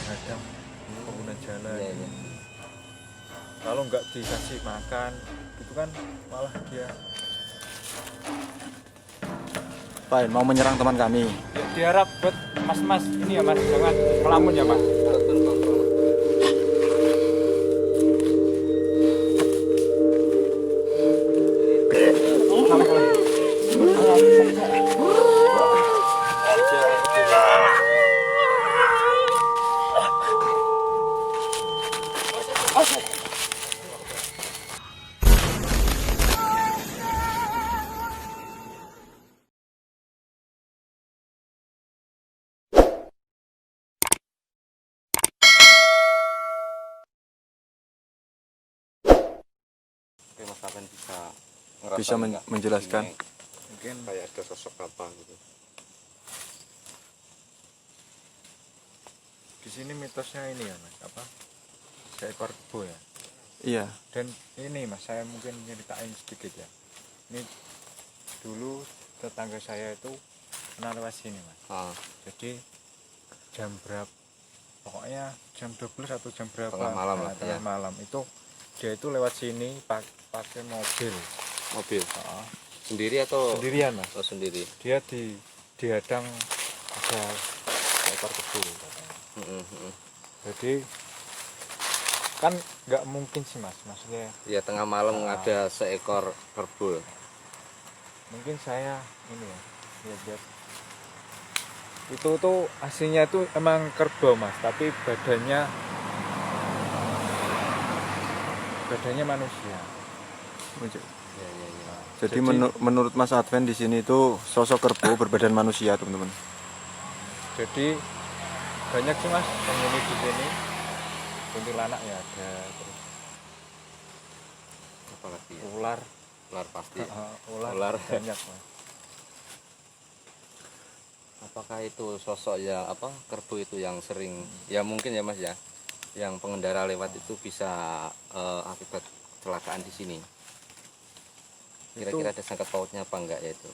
menghadang pengguna jalan. Iya, iya. Kalau nggak dikasih makan gitu kan malah dia Pak, mau menyerang teman kami. diharap buat mas-mas ini ya mas, jangan melamun ya mas. Oke, Mas Aven bisa Bisa menjelaskan. Mungkin kayak ada sosok apa gitu. di sini mitosnya ini ya mas, apa seekor kebo ya. Iya. Dan ini mas, saya mungkin nyeritain sedikit ya. Ini dulu tetangga saya itu pernah lewat sini mas. Jadi jam berapa, pokoknya jam 12 atau jam berapa, Tengah malam lah, tengah ya. malam itu dia itu lewat sini pakai mobil. Sendiri atau Sendirian mas. Oh, sendiri. Dia dihadang ada seekor kebo katanya. Jadi kan nggak mungkin sih mas, maksudnya Ya, tengah malam ada seekor kerbau. mungkin saya ini ya lihat itu tuh aslinya itu emang kerbau mas, tapi badannya manusia. Ya, ya, ya. Jadi menurut Mas Adven di sini itu sosok kerbau berbadan manusia, teman-teman. Jadi banyak sih mas penghuni di sini, kuntilanak ya ada, terus Apalagi ya? ular, Ular pasti. ular banyak mas. Apakah itu sosok ya apa kerbau itu yang sering ya mungkin ya Mas ya, yang pengendara lewat itu bisa akibat kecelakaan di sini. Kira-kira ada sangkut pautnya apa enggak ya itu?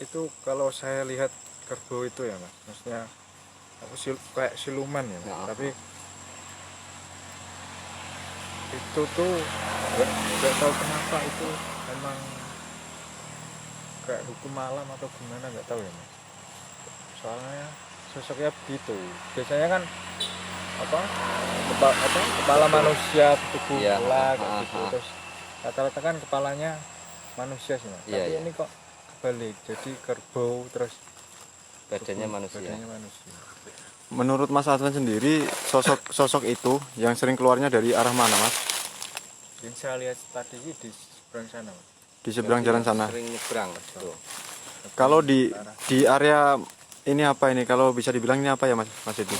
Itu kalau saya lihat kerbau itu ya mas, maksudnya aku kayak siluman ya mas. Nah. Tapi itu tuh nggak tahu kenapa itu emang kayak hukum malam atau gimana, nggak tahu ya mas. Soalnya sosoknya begitu, biasanya kan kepala manusia tubuh Iya, bola gitu, terus rata-rata kan kepalanya manusia sih mas. Iya, Tapi iya. ini kok kebalik, jadi kerbau terus Badannya manusia. badannya manusia. Menurut Mas Adven sendiri, sosok itu yang sering keluarnya dari arah mana, Mas? Yang saya lihat tadi di seberang sana mas. Di seberang jalan sana. Sering nyebrang tuh. Kalau di area ini apa ini? Kalau bisa dibilang ini apa ya, Mas Edi?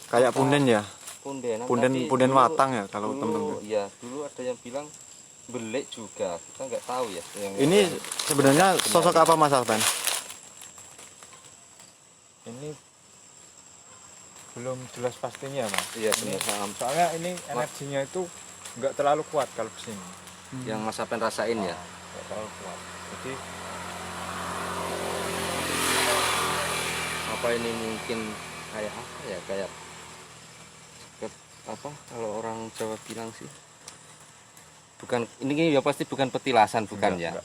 Kayak punden ya? Punden watang ya kalau teman-teman. Iya, dulu ada yang bilang belik juga. Kita nggak tahu ya. Ini sebenarnya sosok apa Mas Adven? Ini belum jelas pastinya mas. Iya, Ini, benar. soalnya ini energinya itu nggak terlalu kuat kalau kesini. Yang Mas Apen rasain ya. Nggak terlalu kuat. Jadi Apa ini mungkin kayak apa ya? Kayak apa kalau orang Jawa bilang sih? Bukan ini ya pasti bukan petilasan bukan ya?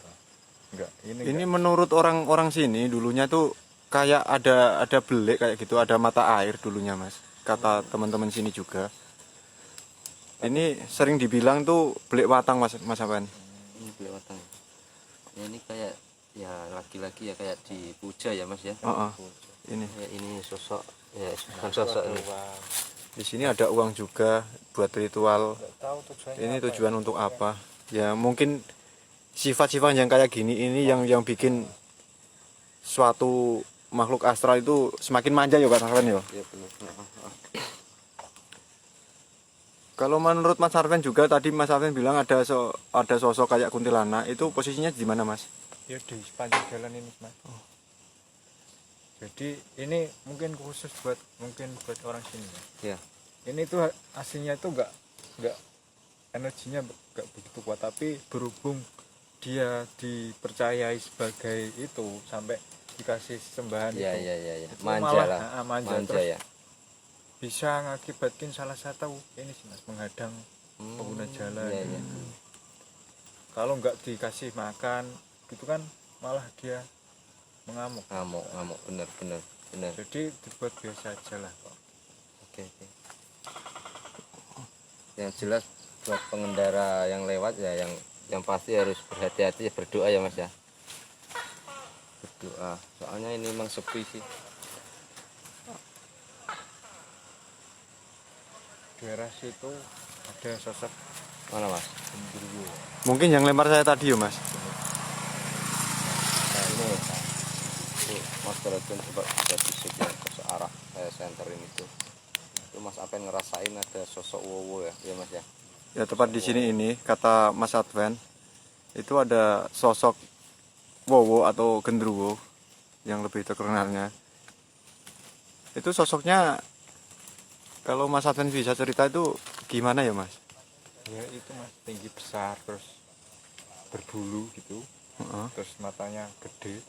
enggak. Ini menurut orang-orang sini dulunya tuh kayak ada belik kayak gitu, ada mata air dulunya, Mas. Kata teman-teman sini juga. Ini sering dibilang tuh belik watang, Mas Adven. Ini belik watang. Ya, ini kayak ya laki-laki ya kayak dipuja ya Mas ya. Ini. Ya, ini sosok ya bukan sosok ini. Di sini ada uang juga buat ritual. Tahu tujuannya Ini apa tujuan untuk apa? Ya mungkin sifat-sifat yang kayak gini ini yang bikin suatu makhluk astral itu semakin manja ya Pak Sarwen ya. Ya benar. Kalau menurut Mas Sarwen juga tadi Mas Sarwen bilang ada sosok kayak kuntilanak, itu posisinya di mana Mas? ya di sepanjang jalan ini mas. Jadi ini mungkin khusus buat orang sini ya. Ya. Ini tuh aslinya tuh nggak energinya nggak begitu kuat, tapi berhubung dia dipercayai sebagai itu sampai dikasih sembahan Iya, itu iya, iya, iya. itu Manja malah, lah. manja, Manja terus ya. bisa ngakibatkan salah satu ini sih mas, menghadang pengguna jalan. Iya, iya. Kalau nggak dikasih makan gitu kan malah dia mengamuk. Ngamuk, bener. Jadi dibuat biasa aja lah Pak. Oke. Yang jelas buat pengendara yang lewat ya, yang pasti harus berhati-hati ya, berdoa ya mas ya. Berdoa. Soalnya ini memang sepi sih. Di daerah situ ada sosok Mana mas? genderuwo. Mungkin yang lempar saya tadi ya mas. Nah ini tuh, mas Derajat coba bisa bisik ya ke searah senterin itu mas Apen ngerasain ada sosok wowo ya mas ya. Ya tepat di sini ini kata Mas Adven itu ada sosok wowo atau genderuwo yang lebih terkenalnya. Itu sosoknya kalau Mas Adven bisa cerita itu gimana ya mas? Ya itu mas, tinggi besar terus berbulu gitu. Terus matanya gede,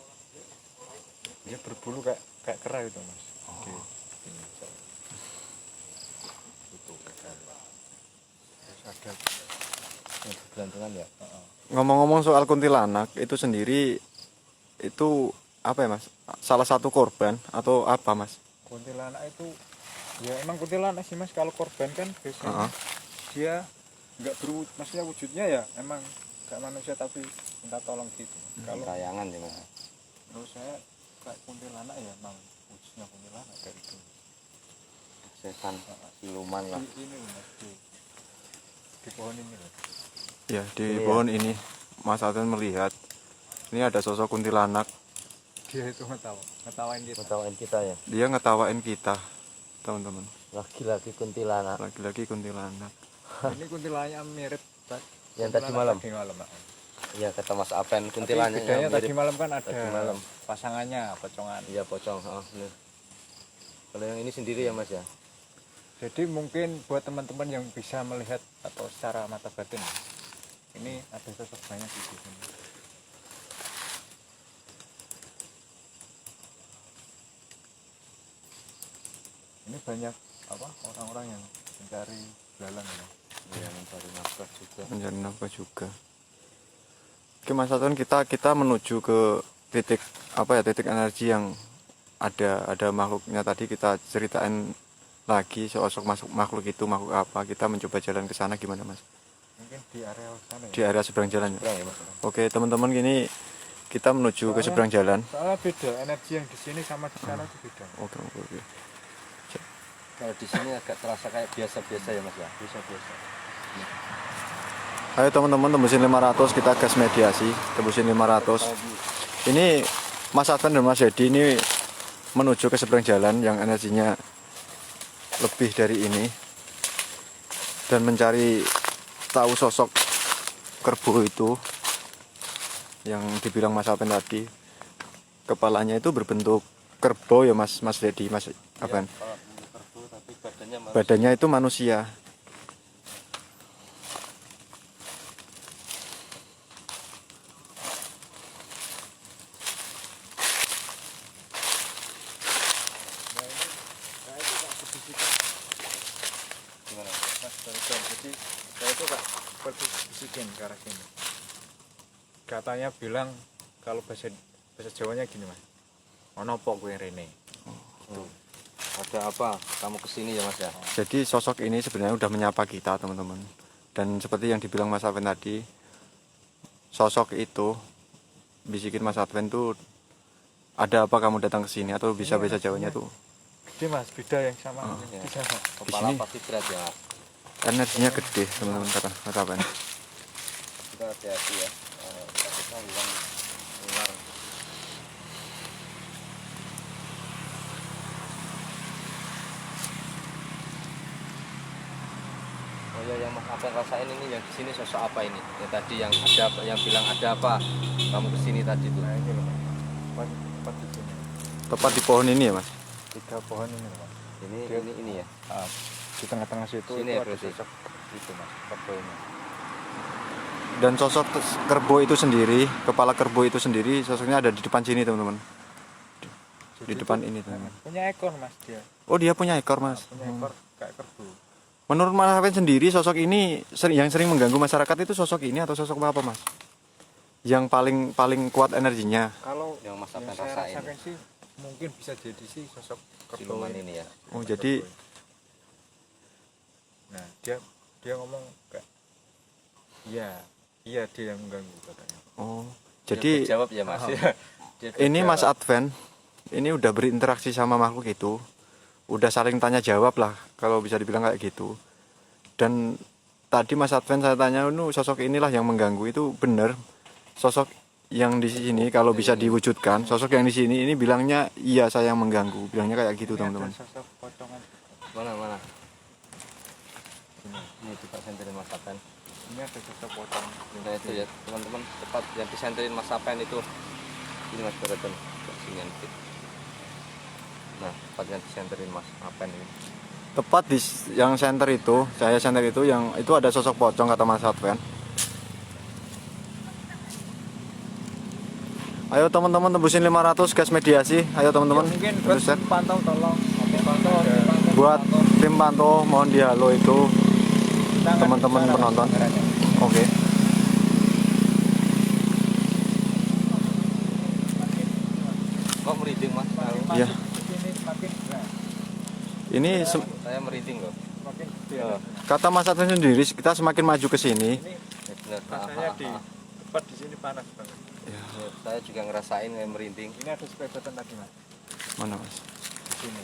dia berbulu kayak kera gitu mas. Gede. Terus ada Berantungan ya. Ngomong-ngomong soal kuntilanak itu sendiri itu apa ya mas? Salah satu korban atau apa mas? kuntilanak itu ya emang kuntilanak sih mas. Kalau korban kan biasanya dia nggak berwujud, maksudnya wujudnya ya emang kayak manusia tapi minta tolong gitu. Kalau Kayangan ya mas. menurut saya kayak kuntilanak ya emang wujudnya kuntilanak dari itu. Setan, siluman lah. Ini loh mas, di pohon ini loh. Ya di Iya. pohon ini Mas Adven melihat ini ada sosok kuntilanak. Dia itu ngetawain kita. Ngetawain kita ya. Dia ngetawain kita teman-teman. Laki-laki kuntilanak. Lagi-lagi kuntilanak. Ini kuntilanaknya mirip Yang tadi malam. Tadi malam Pak. Iya kata Mas Apen Tapi kuntilanaknya bedanya tadi mirip. malam kan ada Tadi malam. pasangannya pocongan. Iya pocong. Bener. Kalau yang ini sendiri ya mas ya. Jadi mungkin buat teman-teman yang bisa melihat atau secara mata batin, ini ada sosok banyak di sini. Ini banyak apa orang-orang yang mencari belalang ya. Iya mencari nafkah juga. Mencari nafkah juga. Oke Mas Adven, kita menuju ke titik apa ya, titik energi yang ada makhluknya. Tadi kita ceritain lagi sosok makhluk itu makhluk apa. Kita mencoba jalan ke sana gimana Mas? Mungkin di area sana ya. Di area seberang jalan ya. Kurang ya mas. Oke teman-teman, gini kita menuju ke seberang jalan. Soalnya beda energi yang di sini sama di sana itu beda. Oke. Kalau di sini agak terasa kayak biasa-biasa ya mas ya. Biasa-biasa. Ayo teman-teman, tembusin 500, kita gas mediasi, tembusin 500. Ini Mas Adven dan Mas Dedi ini menuju ke seberang jalan yang energinya lebih dari ini dan mencari tahu sosok kerbau itu yang dibilang Mas Adven tadi. Kepalanya itu berbentuk kerbau ya Mas Dedi, Mas Adven. Kerbau tapi badannya manusia. Badannya itu manusia. Gimana? Mas Barusan, jadi saya itu kak bisikin ke arah sini. Katanya bilang kalau bahasa Jawanya gini mas, ono apa gue rene. Ada apa? Kamu kesini ya mas ya? Jadi sosok ini sebenarnya udah menyapa kita teman-teman. Dan seperti yang dibilang Mas Adven tadi, sosok itu bisikin Mas Adven tuh, ada apa kamu datang ke sini, atau bisa bahasa Jawanya tuh Gede mas, beda yang sama. Ya. Di sana. Kepala sini. pasti berat ya. energinya gede teman-teman, kata Mas Adven. Kita hati-hati ya. Takutnya uang ular. Oh ya, yang Mas Apen rasain ini yang di sini sosok apa ini? Yang tadi yang ada apa, yang bilang ada apa? Kamu kesini tadi tuh. Nah ini loh mas, tepat di sini. Tepat di pohon ini ya Mas. 3 pohon ini loh mas. Ini ya. Ah, di tengah-tengah situ Sini itu ya ada berarti? sosok itu mas, kerbaunya. Dan sosok kerbau itu sendiri, kepala kerbau itu sendiri, sosoknya ada di depan sini teman-teman. di depan ini teman-teman. punya ekor mas dia. Oh dia punya ekor mas. Punya ekor kayak kerbau. Menurut Mas Afin sendiri sosok ini yang sering mengganggu masyarakat itu sosok ini atau sosok apa mas? Yang paling kuat energinya. Kalau Yang Mas yang Afin saya rasain rasakan sih mungkin bisa jadi sih sosok kerbau siluman ini ya. Oh jadi nah dia ngomong kayak iya dia yang mengganggu katanya. oh Dia jadi jawab ya Mas. Dia ini berjawab. Mas Advent ini udah berinteraksi sama makhluk itu, udah saling tanya jawab lah kalau bisa dibilang kayak gitu. Dan tadi Mas Advent saya tanya, sosok inilah yang mengganggu, itu benar sosok yang di sini kalau bisa diwujudkan, sosok yang di sini ini bilangnya iya saya yang mengganggu, bilangnya kayak gitu Ini teman-teman. ada sosok pocongan. Mana? Ini, Ini coba senterin Mas Apen. ini ada sosok pocongan. Nah itu ya teman-teman, tepat yang disenterin Mas Apen itu. Ini Mas Beraton, sini dikit. Nah, tepat yang disenterin Mas Apen ini. Tepat di yang center itu, saya center itu yang itu ada sosok pocong kata Mas Advent. Ayo teman-teman tembusin 500 gas mediasi. Ayo teman-teman. Mungkin buat Tembus ya. pantau tolong. Buat tim pantau mohon di halo itu teman-teman penonton. Oke. Kok merinding Mas? Iya. Ini semakin berat, Ini Saya merinding loh. semakin gede. Oh, kata Mas Advent sendiri, kita semakin maju ke sini. Ini ya benar. rasanya di tepat di sini panas banget. Ya, saya juga ngerasain kayak merinding. Ini ada sekelebatan tadi mas. Mana Mas? Di sini.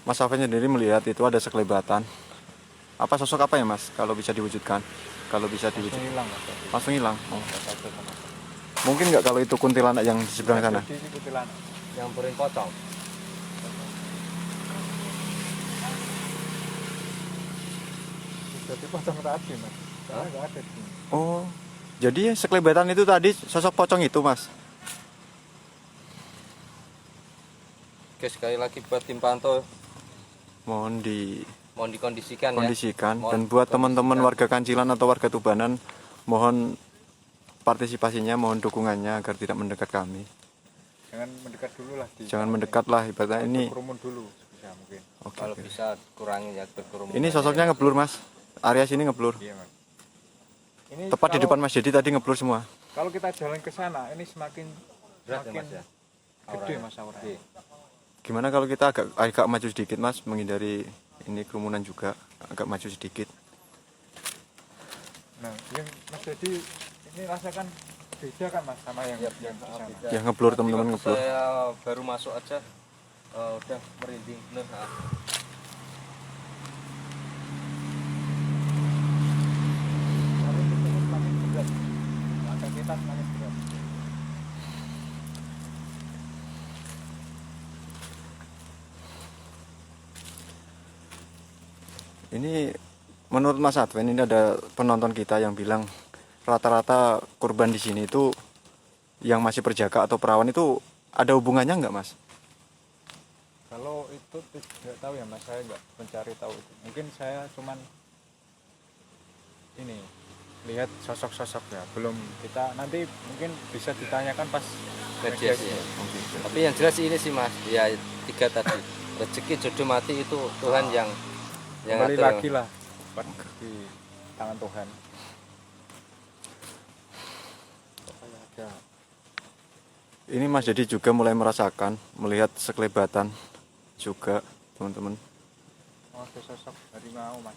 Mas Advent sendiri melihat itu ada sekelebatan. Apa sosok apa ya Mas? Kalau bisa diwujudkan, kalau bisa Langsung diwujudkan, hilang mas. Tadi. langsung hilang. Oh. Nggak satu sama sekali. Mungkin nggak kalau itu kuntilanak yang di seberang sana? Jadi ini kuntilanak. Yang purin pocong. Jadi pocong tadi mas. Karena nggak ada di sini. Oh, jadi sekelebatan itu tadi sosok pocong itu Mas? Oke, sekali lagi buat tim pantau Mohon mohon dikondisikan dikondisikan. ya. Dan buat teman-teman warga Kancilan atau warga Tubanan, mohon partisipasinya, mohon dukungannya agar tidak mendekat kami. Jangan mendekat dulu lah. Jangan mendekat lah, ibaratnya ini. Kerumun dulu bisa mungkin. Oke, Kalau oke. bisa kurangi ya berkerumun. Ini sosoknya ngeblur Mas. Area sini ngeblur. Iya mas. Ini Tepat di kalau- depan Mas Dedi tadi ngeblur semua. Kalau kita jalan ke sana, ini semakin berat ya Mas ya. gede mas auranya. Gimana kalau kita agak maju sedikit Mas, menghindari ini kerumunan juga, agak maju sedikit. Nah, yang Mas jadi ini rasakan beda kan mas sama yang di sana. Ya ngeblur teman-teman, Waktu ngeblur. Saya baru masuk aja udah merinding bener. Nah. Kalau di sini semakin berat, langkah kita semakin berat. Ini menurut Mas Advent, ini ada penonton kita yang bilang rata-rata korban di sini itu yang masih berjaga atau perawan itu ada hubungannya nggak Mas? Kalau itu tidak tahu ya mas, saya nggak mencari tahu itu. Mungkin saya cuman ini lihat sosok-sosok ya. Belum kita nanti mungkin bisa ditanyakan pas Mediasi ya. Tapi yang jelas ini sih Mas, ya 3 tadi. Rezeki jodoh mati itu Tuhan yang Kembali atur, lagi lah di tangan Tuhan. Pokoknya ada Ini Mas Dedi juga mulai merasakan, melihat sekelebatan juga teman-teman. ada sosok harimau mas.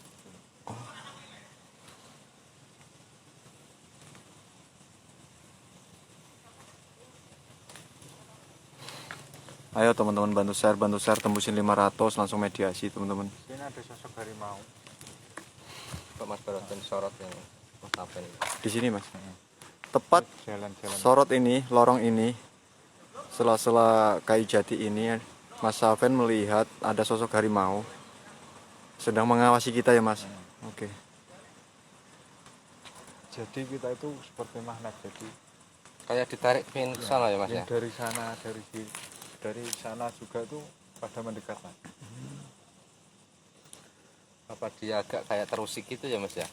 Ayo teman-teman bantu share tembusin 500 langsung mediasi teman-teman. Ini ada sosok harimau. Pak Mas Baraton sorot yang Mas Apen ini. Di sini Mas. Tepat Jalan-jalan. sorot ini, lorong ini, sela-sela kayu jati ini, Mas Saven melihat ada sosok harimau sedang mengawasi kita ya Mas. Oke. Jadi kita itu seperti magnet. Jadi Kayak ditarik pin ke sana ya Mas ya. yang dari sana juga tuh pada mendekat mas. Apa dia agak kayak terusik gitu ya Mas ya?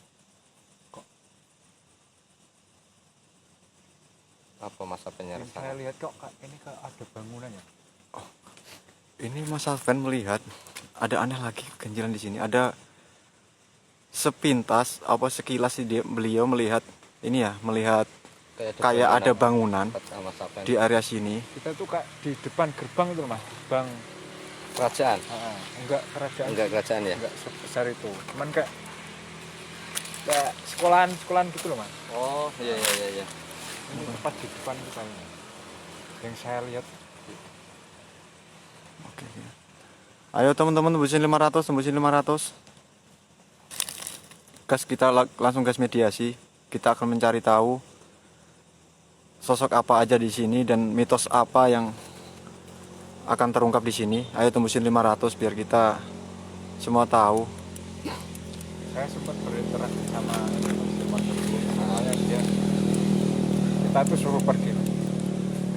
Apa Mas Apen Yang saya rasakan? lihat kok ini kok ada bangunan ya. Ini Mas Alven melihat ada aneh lagi ganjilan di sini. Ada sepintas apa sekilas beliau melihat ini ya, melihat kayak ada bangunan sama Sapen. di area sini. Kita tuh kak di depan gerbang itu mas, gerbang Kerajaan. enggak kerajaan. Enggak kerajaan ya? Enggak sebesar itu. Cuman kayak sekolahan gitu loh mas. Oh iya. Ini tepat di depan itu kayaknya. Yang saya lihat. Oke. Ayo teman-teman tembusin 500. Gas kita langsung gas mediasi. Kita akan mencari tahu sosok apa aja di sini dan mitos apa yang akan terungkap di sini. Ayo tembusin 500 biar kita semua tahu. Saya sempat berinteraksi sama teman tersebut. Awalnya dia kita tuh suruh pergi.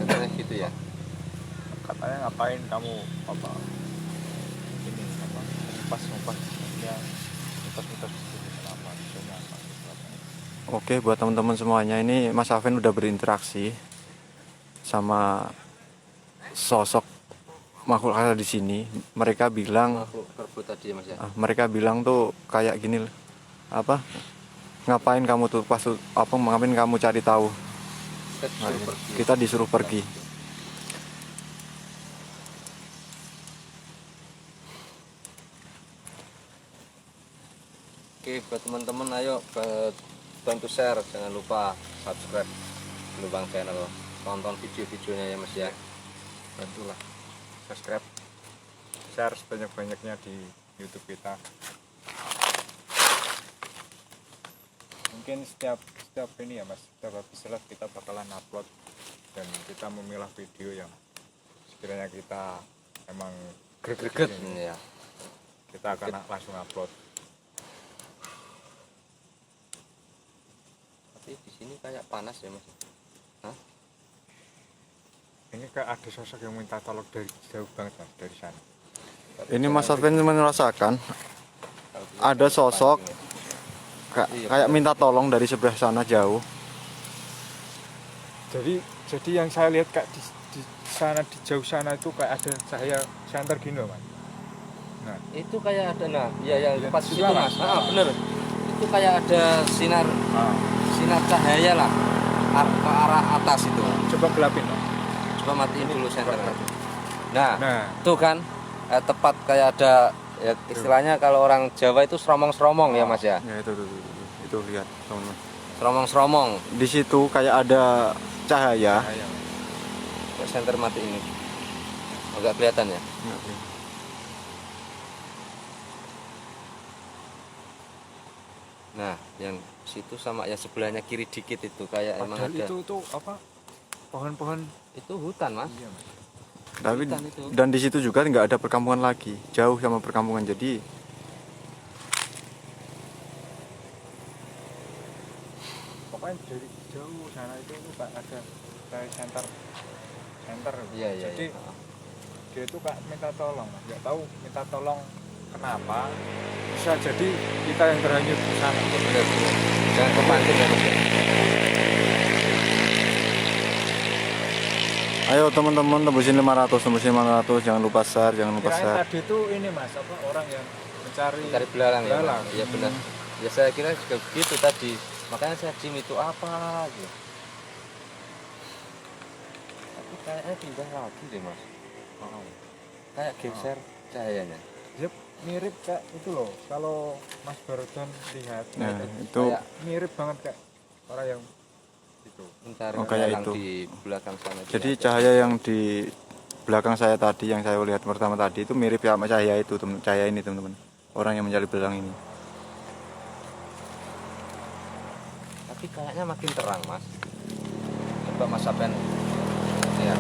Katanya gitu ya. Katanya ngapain kamu apa ini apa ngumpas ya mitos kenapa misalnya apa. Oke, buat teman-teman semuanya, ini Mas Alven udah berinteraksi sama sosok makhluk halus di sini. Mereka bilang Makhluk kerbau tadi ya Mas ya. mereka bilang tuh kayak gini, apa? Ngapain kamu tuh pas apa ngapain kamu cari tahu? Kita disuruh pergi. Oke, buat teman-teman ayo bantu share, jangan lupa subscribe Lubang Channel, tonton video-videonya ya Mas ya. Bantulah subscribe share sebanyak-banyaknya di YouTube kita. Mungkin setiap ini ya mas, setiap habis live kita bakalan upload dan kita memilah video yang sekiranya kita emang greget Ya. kita akan langsung upload. Tapi di sini kayak panas ya Mas. Hah? Ini kayak ada sosok yang minta tolong dari jauh banget mas, dari sana. Ini Mas Alven merasakan ada sosok kayak minta tolong dari sebelah sana jauh. Jadi yang saya lihat kayak di sana, di jauh sana itu kayak ada cahaya senter gini loh mas. Nah Itu kayak ada ya Iya, pas di situ sebelah, Mas. Mas. Bener. Itu kayak ada sinar cahaya lah ke arah atas itu. coba gelapin mas. Coba matiin dulu senter. gelapin. Nah, Nah tuh kan tepat kayak ada ya istilahnya kalau orang Jawa itu seromong-seromong ya Mas ya. Ya itu lihat teman-teman. Seromong-seromong. Di situ kayak ada cahaya. cahaya. Kok senter mati ini agak kelihatan ya. Nah, yang situ sama yang sebelahnya kiri dikit itu kayak emang Padahal ada. itu apa? Pohon-pohon. Itu hutan Mas. Iya mas. Tapi Hutan itu. dan di situ juga nggak ada perkampungan lagi, jauh sama perkampungan. Jadi Pokoknya dari jauh sana itu kayak ada kayak center. Iya. Jadi dia itu kayak minta tolong, mas. Nggak tahu minta tolong kenapa. Bisa jadi kita yang terhanyut di sana. Bener. Jangan kepancing ya Mas. ayo teman-teman tembusin 500, jangan lupa share, jangan lupa Kirain share. tadi itu ini mas, apa orang yang mencari Cari belalang ya. belalang. Iya benar. Ya saya kira juga begitu tadi. Makanya saya Jim itu apa gitu. Tapi kayaknya pindah lagi deh Mas. Kayak geser cahayanya. Yep, mirip kayak itu loh. Kalau Mas Barudan lihat, Nah, kayak itu mirip banget kayak orang yang itu. Mencari Oh, kayak belalang itu. di belakang sana. jadi cahaya yang di belakang saya tadi, yang saya lihat pertama tadi itu mirip sama cahaya itu, cahaya ini teman-teman. Orang yang mencari belalang ini. Tapi kayaknya makin terang Mas. Coba Mas Sapen. Ya.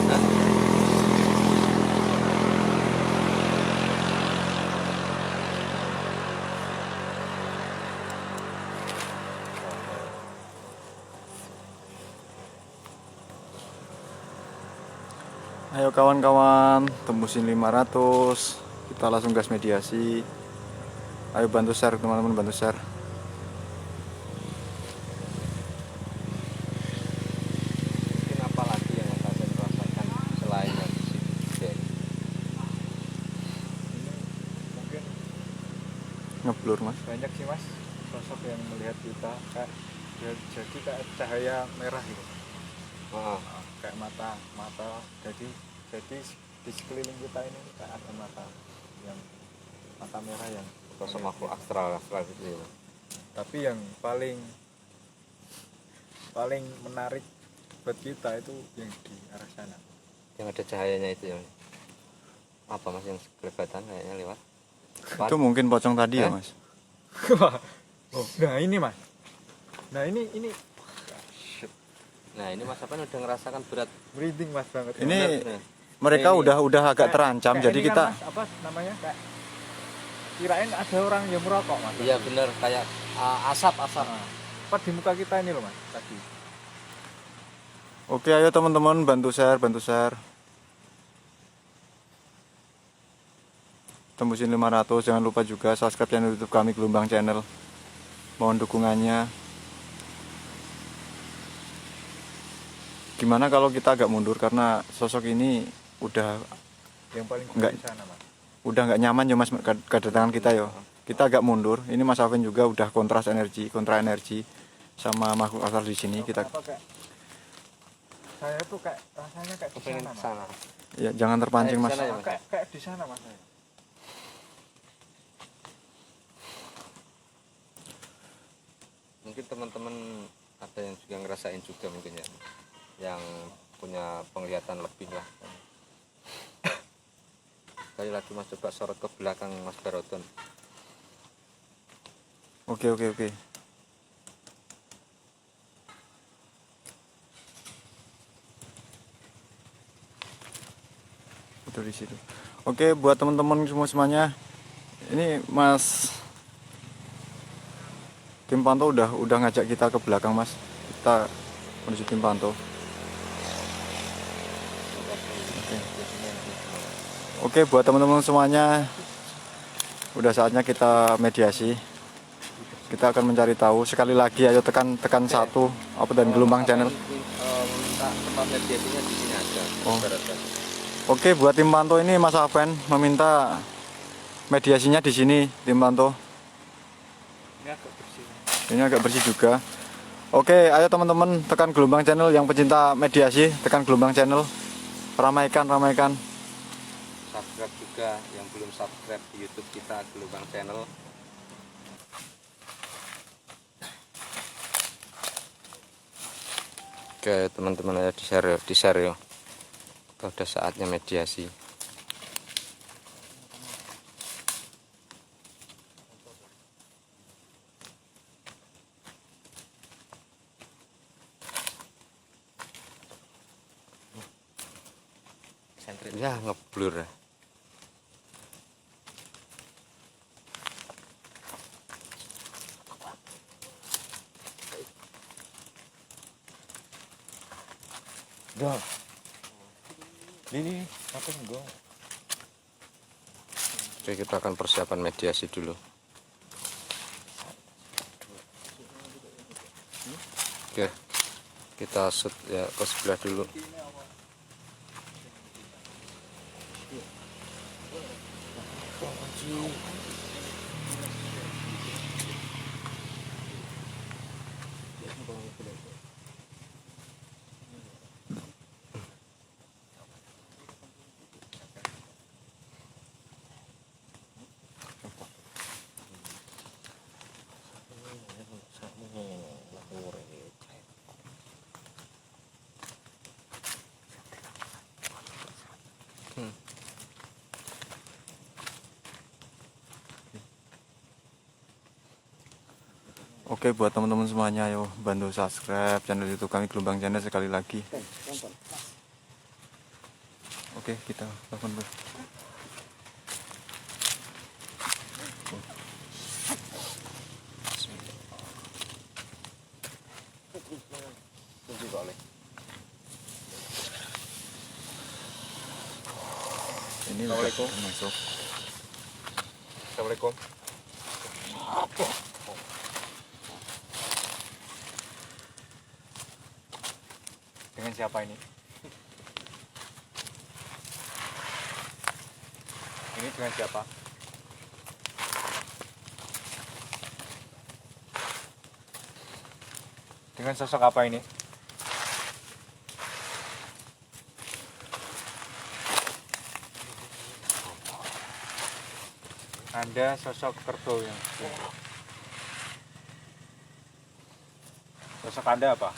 Nah. Ayo kawan-kawan, tembusin 500. Kita langsung gas mediasi. Ayo bantu share teman-teman, bantu share. Mungkin apa lagi yang kalian rasakan selain yang di situ? ngeblur mas. banyak sih mas sosok yang melihat kita kayak ya, jadi kayak cahaya merah gitu. Ah, Kayak mata jadi di sekeliling kita ini kayak ada mata merah yang sosok melihat makhluk kita. astral gitu ya. Tapi yang paling menarik buat kita itu yang di arah sana. Yang ada cahayanya itu ya. Apa mas yang kelebatan kayaknya lewat? Itu mungkin pocong tadi ya mas. Oh, nah ini mas, nah ini Nah ini Mas Afan udah ngerasakan berat. breathing mas banget. Ini Bener. mereka Ini- udah agak terancam, Kayak jadi ini kita kan, mas, apa namanya kayak kirain ada orang yang merokok mas. Iya bener kayak asap. Nah, pas di muka kita ini loh mas tadi. Oke, ayo teman-teman bantu share. Tembusin 500, jangan lupa juga subscribe channel YouTube kami Gelombang Channel. Mohon dukungannya. Gimana kalau kita agak mundur karena sosok ini udah Yang paling Enggak. di sana mas. nggak nyaman ya mas kedatangan kita yo. Kita agak mundur. Ini Mas Afin juga udah kontra energi sama makhluk asal di sini. Kita Apa kayak saya tuh kayak rasanya kayak di Kepengen sana, ke sana. ya jangan terpancing Kayak mas. di sana ya, Mas. Kayak di sana mas saya. Mungkin teman-teman ada yang juga ngerasain juga mungkin ya. Yang punya penglihatan lebih lah. Sekali lagi Mas coba sorot ke belakang Mas Barodon. Oke. Betul di situ. Oke, buat teman-teman semuanya, ini Mas Tim Pantau udah ngajak kita ke belakang mas. Kita menuju Tim Pantau. Oke, buat teman-teman semuanya, udah saatnya kita mediasi. Kita akan mencari tahu. Sekali lagi ayo tekan satu apa dan Gelombang Channel. Minta tempat mediasinya di sini aja. Oh. Barodon. Oke, buat Tim Pantau ini Mas Aven meminta mediasinya di sini, Tim Pantau. Ini agak bersih. Ini agak bersih juga. Oke, ayo teman-teman tekan Gelombang Channel yang pecinta mediasi, tekan Gelombang Channel. Ramaikan. Subscribe juga yang belum subscribe di YouTube kita Gelombang Channel. Oke teman-teman ya di share ya. Udah saatnya mediasi. Ya ngeblur. Dah. Ini apa enggak? Oke kita akan persiapan mediasi dulu. Oke kita shoot ya ke sebelah dulu. Oke, buat teman-teman semuanya, ayo bantu subscribe channel YouTube kami Gelombang Channel sekali lagi. Oke, kita lakukan dulu. Ini udah Assalamualaikum. masuk. Assalamualaikum. Dengan siapa ini? Ini dengan siapa? Dengan sosok apa ini? Anda sosok kerbau yang sosok Anda apa?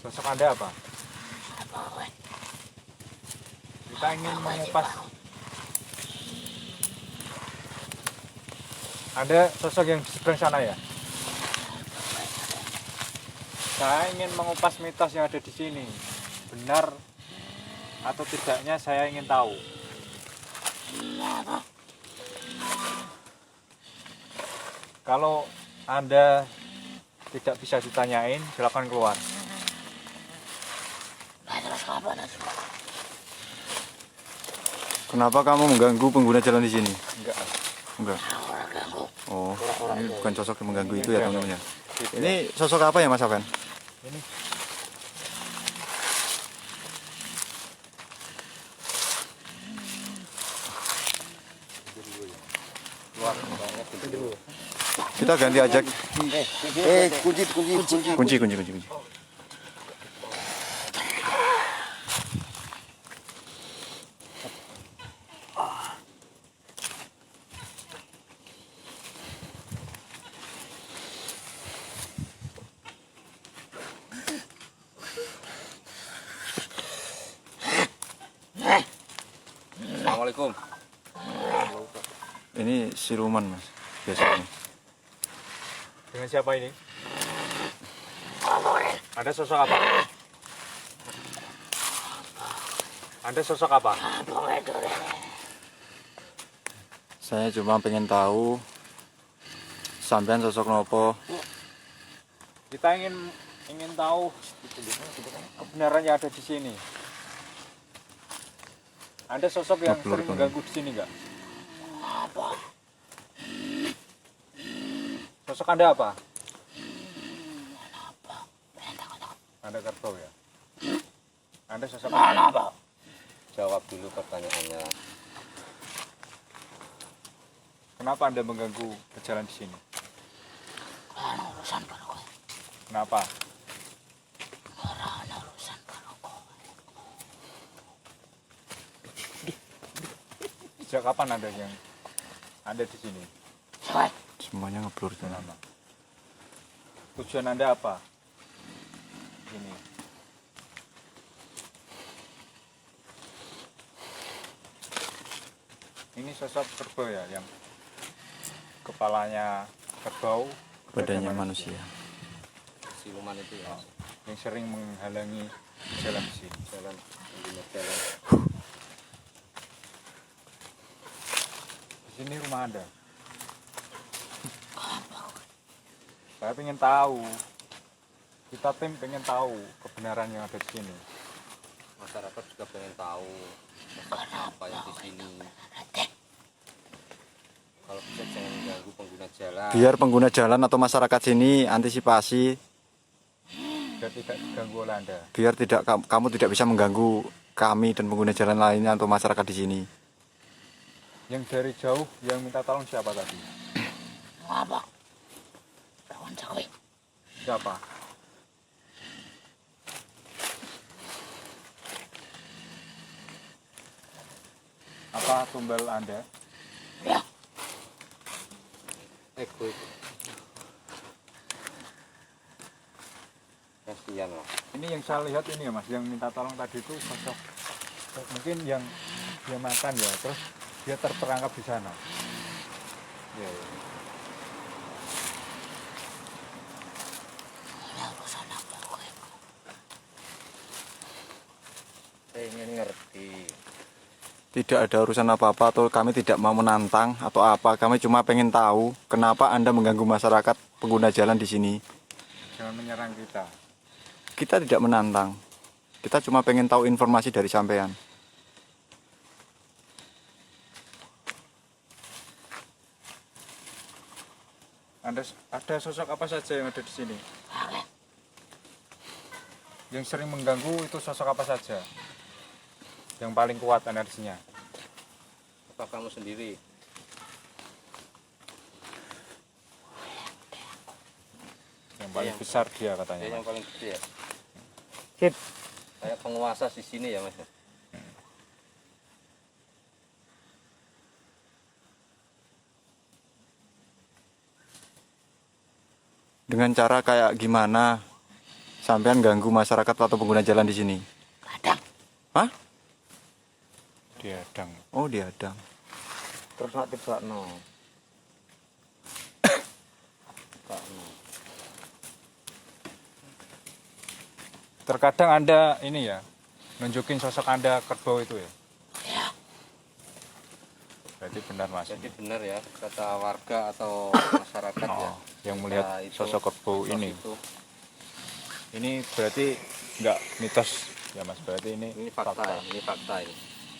Sosok Anda apa? Kita ingin mengupas. Anda sosok yang di seberang sana ya? Saya ingin mengupas mitos yang ada di sini. Benar atau tidaknya saya ingin tahu. Kalau Anda tidak bisa ditanyain, silakan keluar. Kenapa kamu mengganggu pengguna jalan di sini? Enggak. Enggak. Oh, ini bukan sosok yang mengganggu itu ya teman-teman ya. Ini sosok apa ya Mas Afan? Ini Kita ganti aja. Kunci. Kunci. Assalamualaikum. Ini siluman Mas, biasanya. dengan siapa ini? Anda sosok apa? Anda sosok apa? Saya cuma pengen tahu sampean sosok nopo. Kita ingin tahu kebenaran yang ada di sini. Anda sosok yang Maklur, sering mengganggu di sini enggak? Sosok Anda apa? Anda kerbau ya? Anda sosok apa? Jawab dulu pertanyaannya. Kenapa Anda mengganggu berjalan di sini? Kenapa? Sejak kapan Anda yang ada di sini? Semuanya ngeblur tuh. Lama. Tujuan Anda apa? Ini. Ini sosok kerbau ya, yang kepalanya kerbau, Badannya manusia. Siluman itu ya. yang sering menghalangi jalan di sini. Jalan, pengguna jalan. Di sini rumah Anda. Saya pengen tahu. Kita tim pengen tahu kebenaran yang ada di sini. Masyarakat juga pengen tahu apa yang di sini. Kalau bisa jangan mengganggu pengguna jalan. Biar pengguna jalan atau masyarakat sini antisipasi, Biar tidak diganggu oleh Anda. biar tidak kamu tidak bisa mengganggu kami dan pengguna jalan lainnya atau masyarakat di sini. Yang dari jauh yang minta tolong siapa tadi? Siapa? Apa tumbal Anda? Ego itu. Kasihan lah. Ini yang saya lihat ini ya Mas, yang minta tolong tadi itu sosok mungkin yang dia makan ya, terus dia terperangkap di sana. Ya, ya. Saya ingin ngerti. Tidak ada urusan apa-apa atau kami tidak mau menantang atau apa. Kami cuma pengen tahu kenapa Anda mengganggu masyarakat pengguna jalan di sini. Jangan menyerang kita. Kita tidak menantang. Kita cuma pengen tahu informasi dari sampean. Ada sosok apa saja yang ada di sini? Yang sering mengganggu itu sosok apa saja? Yang paling kuat energinya. Apa kamu sendiri? paling besar dia katanya. Dia yang Mas. paling gede ya. Sip. Kayak penguasa di sini ya Mas. Dengan cara kayak gimana sampean ganggu masyarakat atau pengguna jalan di sini? Hah? Diadang. Oh, diadang. Terus nak tibakno. Terkadang Anda ini ya, nunjukin sosok Anda kerbau itu ya. Berarti benar Mas. Jadi benar ya kata warga atau masyarakat ya. Yang melihat Nah, itu, sosok kerbau sosok ini. itu. Ini berarti enggak mitos ya Mas. Berarti ini Ini fakta, ya, ini fakta ini.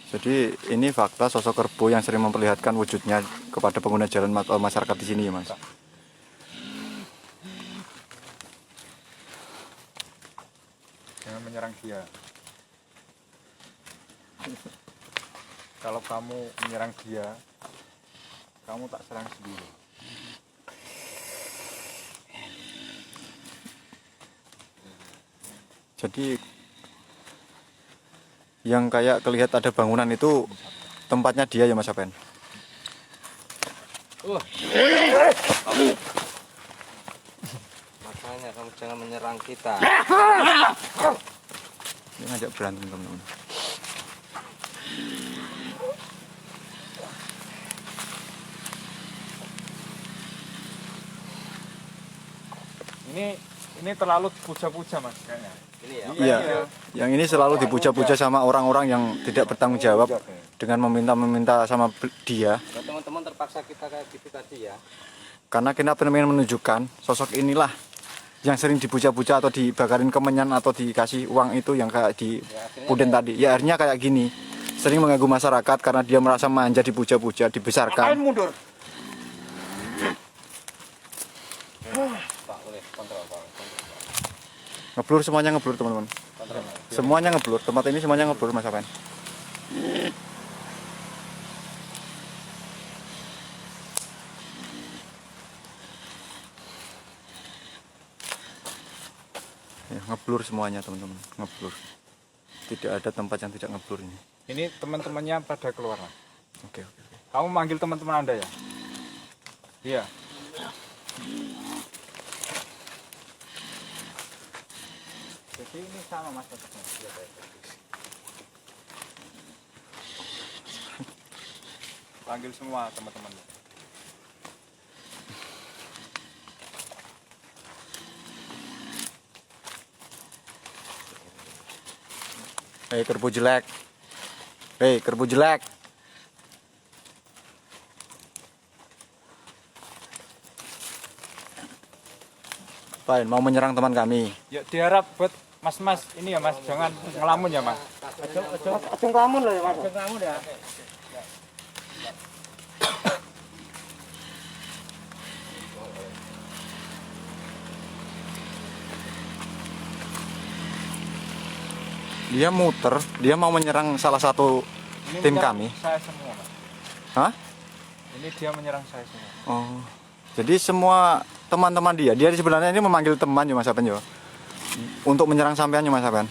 Jadi ini fakta sosok kerbau yang sering memperlihatkan wujudnya kepada pengguna jalan atau masyarakat di sini ya Mas. Jangan menyerang dia. Kalau kamu menyerang dia, kamu tak serang sendiri. Jadi yang kayak kelihatan ada bangunan itu tempatnya dia ya Mas Apen. Makanya kamu jangan menyerang kita. Ini ngajak berantem teman-teman. Ini terlalu puja-puja Mas kayaknya. Ini ya. Iya, yang ini selalu dipuja-puja sama orang-orang yang tidak bertanggung jawab dengan meminta-meminta sama dia. Ya, teman-teman terpaksa kita kayak gitu tadi ya. Karena kita ingin menunjukkan sosok inilah yang sering dipuja-puja atau dibakarin kemenyan atau dikasih uang itu yang kayak di Puden tadi. Ya akhirnya kayak gini, sering mengganggu masyarakat karena dia merasa manja dipuja-puja, dibesarkan. mundur? Pak, boleh kontrol Pak. Ngeblur, semuanya ngeblur teman-teman. Semuanya ngeblur, tempat ini semuanya ngeblur Mas Apen. Ya, ngeblur semuanya teman-teman, ngeblur. Tidak ada tempat yang tidak ngeblur ini. Ini teman-temannya pada keluar Mas. Oke. Kamu manggil teman-teman Anda ya? Iya. Jadi ini sama Mas sosoknya. Panggil semua teman-teman. Hei kerbau jelek. Hei kerbau jelek. Apain, mau menyerang teman kami? Ya diharap buat Mas-mas ini ya Mas, jangan ngelamun ya Mas. Aja ngelamun loh ya Mas. Aja ngelamun ya. Dia muter, dia mau menyerang salah satu Ini tim menyerang kami. Saya semua Mas. Hah? Ini dia menyerang saya semua. Oh. Jadi semua teman-teman dia sebenarnya ini memanggil teman ya Mas Apen yo. Untuk menyerang sampean ya Mas Apen.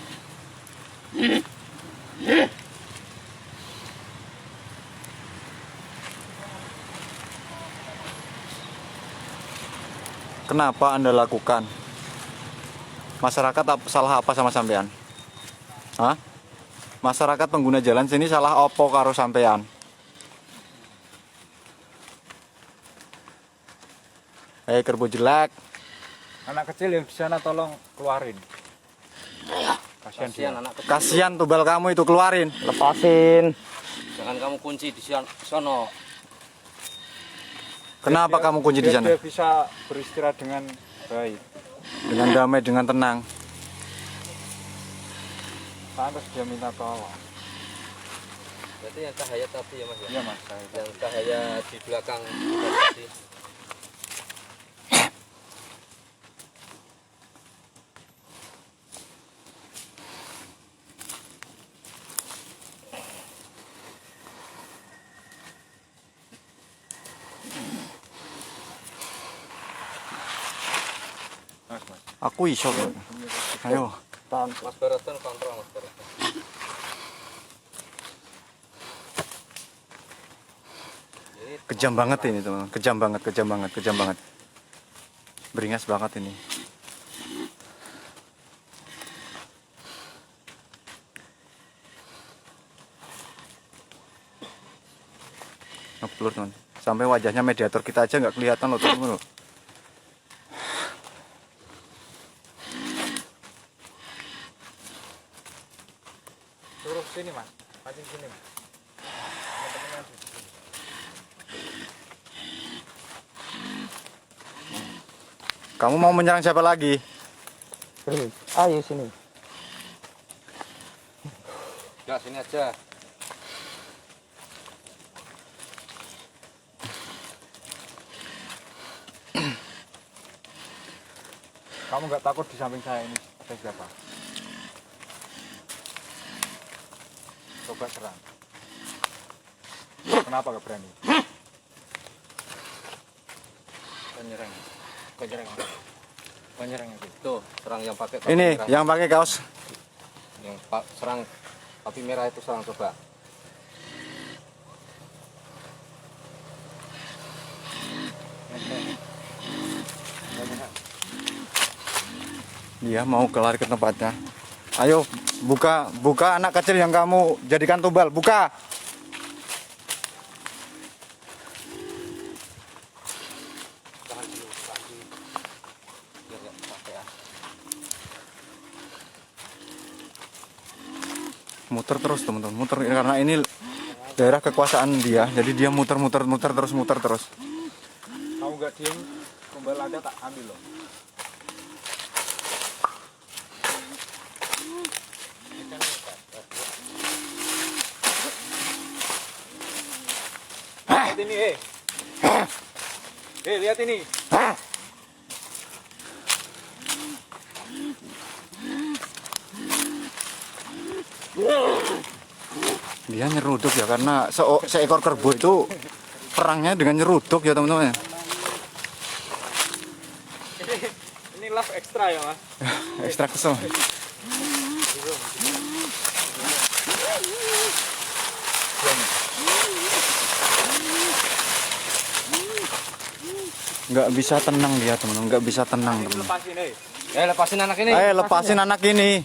Kenapa Anda lakukan? Masyarakat salah apa sama sampean? Hah? Masyarakat pengguna jalan sini salah opo karo sampean? Hei kerbau jelek. Anak kecil yang di sana tolong keluarin. Kasihan dia. Kasihan anak kecil. Kasihan tubal kamu itu, keluarin. Lepasin. Jangan kamu kunci di sono. Kenapa Biar kamu kunci di biar sana? Dia bisa beristirahat dengan baik. Dengan damai, dengan tenang. Pantas dia minta tolong. Berarti yang cahaya tadi ya Mas ya. Iya Mas, saya Yang cahaya di belakang kita tadi. Mas. Aku iso kok. Ayo. Mas Baraton kontrol Mas Baraton. Kejam banget ini teman, kejam banget. Beringas banget ini. Ngeblur teman. Sampai wajahnya mediator kita aja nggak kelihatan loh teman. Suruh sini mas, pancing sini mas. Teman-teman di sini. Kamu mau menyerang siapa lagi? Ayo sini. Enggak, sini aja. Kamu nggak takut di samping saya ini ada siapa? Coba serang. Kenapa gak berani? Kau nyerang itu. Tuh, serang yang pakai topi Ini merah. yang pakai kaos. Yang serang topi merah itu serang coba. Dia mau kelari ke tempatnya. Ayo buka anak kecil yang kamu jadikan tumbal, buka. Tahan dulu, tahan dulu. Biar nggak capek ya. Muter terus teman-teman, muter karena ini daerah kekuasaan dia, jadi dia muter terus. Kamu nggak diem, tumbal ada tak ambil loh. Lihat ini, lihat ini. Dia nyeruduk ya karena seekor kerbau itu perangnya dengan nyeruduk ya teman-teman. Ini love extra ya mas. Ekstra kesel. Nggak bisa tenang dia teman-teman, nggak bisa tenang teman. Lepasin Lepasin anak ini. Ayo lepasin anak ini.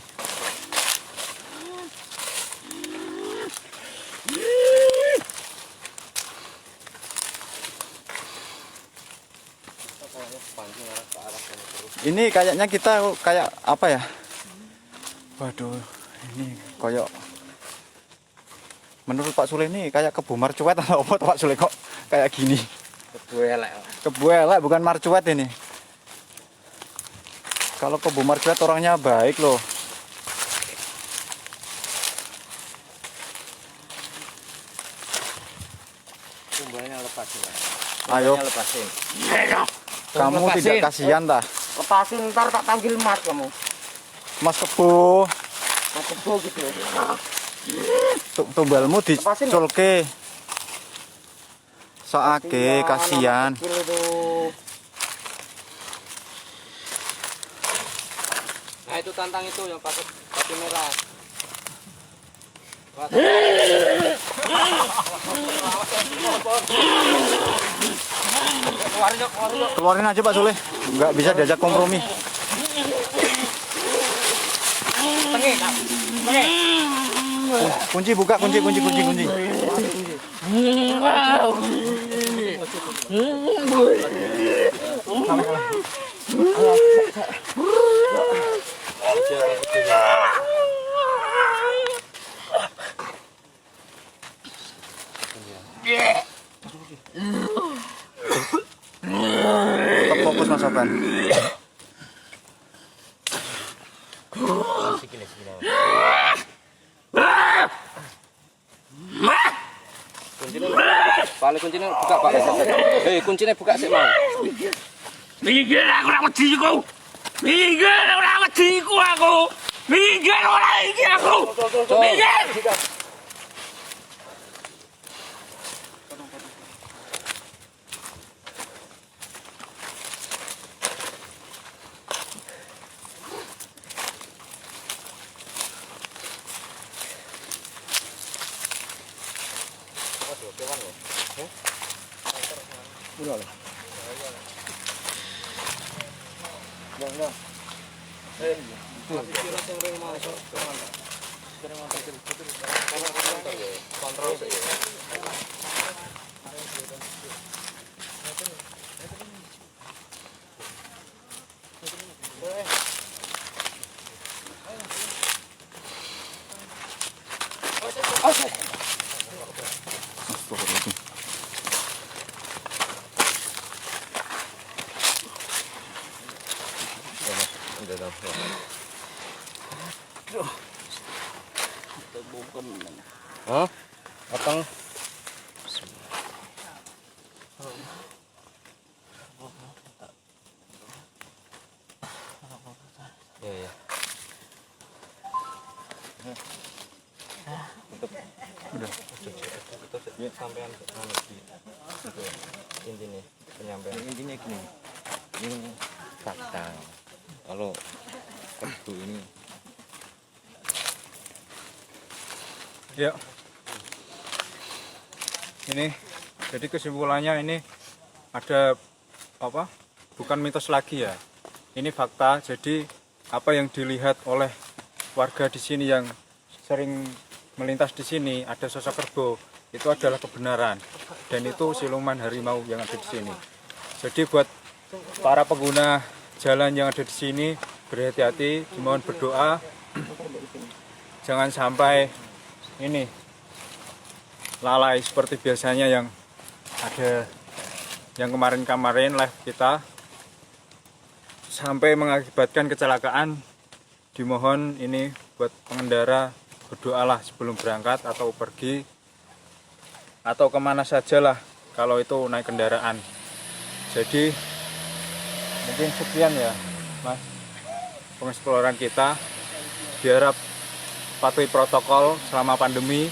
Ini kayaknya kita kayak apa ya? Waduh, ini koyok. Menurut Pak Sule ini kayak kebu marcuet atau apa Pak Sule kok kayak gini? Kebu elek bukan marcuet ini. Kalau kebu marcuet orangnya baik loh. Tumbalnya lepasin. Ayo, Lepasin. kamu lepasin. tidak kasihan dah. Lepasin ntar tak panggil Mas kamu. Mas kebu, Mas kebo gitu. tumbalmu Lepasin, diculke. Soake kasihan. Anak kecil itu. Nah, itu tantang itu yang pakai topi merah. Keluarin aja Pak Sule, nggak bisa diajak kompromi. Kunci buka, kunci. Tetap fokus Mas Sopan. Kuncinya buka Pak. Kuncinya buka sih mau. Minggir aku ora wedi iku. Minggir ora wedi iku aku. Minggir ora iki aku. Minggir. Kontrol sih. Astagfirullahaladzim. Udah tahu. Hah? Apang? Ya ya. Udah. Tutup sampean intinya penyampaian. Intinya gini, ini fakta. Kalau kerbau ini ya ini jadi kesimpulannya ini ada apa, bukan mitos lagi ya, ini fakta. Jadi apa yang dilihat oleh warga di sini yang sering melintas di sini, ada sosok kerbau, itu adalah kebenaran, dan itu siluman harimau yang ada di sini. Jadi buat para pengguna jalan yang ada di sini, berhati-hati, dimohon berdoa jangan sampai ini lalai seperti biasanya yang ada, yang kemarin-kemarin live kita sampai mengakibatkan kecelakaan. Dimohon ini buat pengendara, berdoalah sebelum berangkat atau pergi atau kemana sajalah kalau itu naik kendaraan. Jadi mungkin sekian ya Mas pengeksploran kita, diharap patuhi protokol selama pandemi.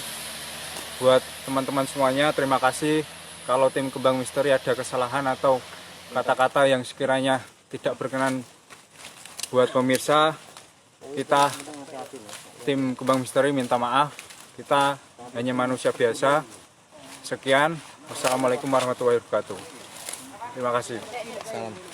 Buat teman-teman semuanya, terima kasih. Kalau tim Kembang Misteri ada kesalahan atau kata-kata yang sekiranya tidak berkenan buat pemirsa, kita tim Kembang Misteri minta maaf. Kita hanya manusia biasa. Sekian, wassalamualaikum warahmatullahi wabarakatuh. Terima kasih. Salam.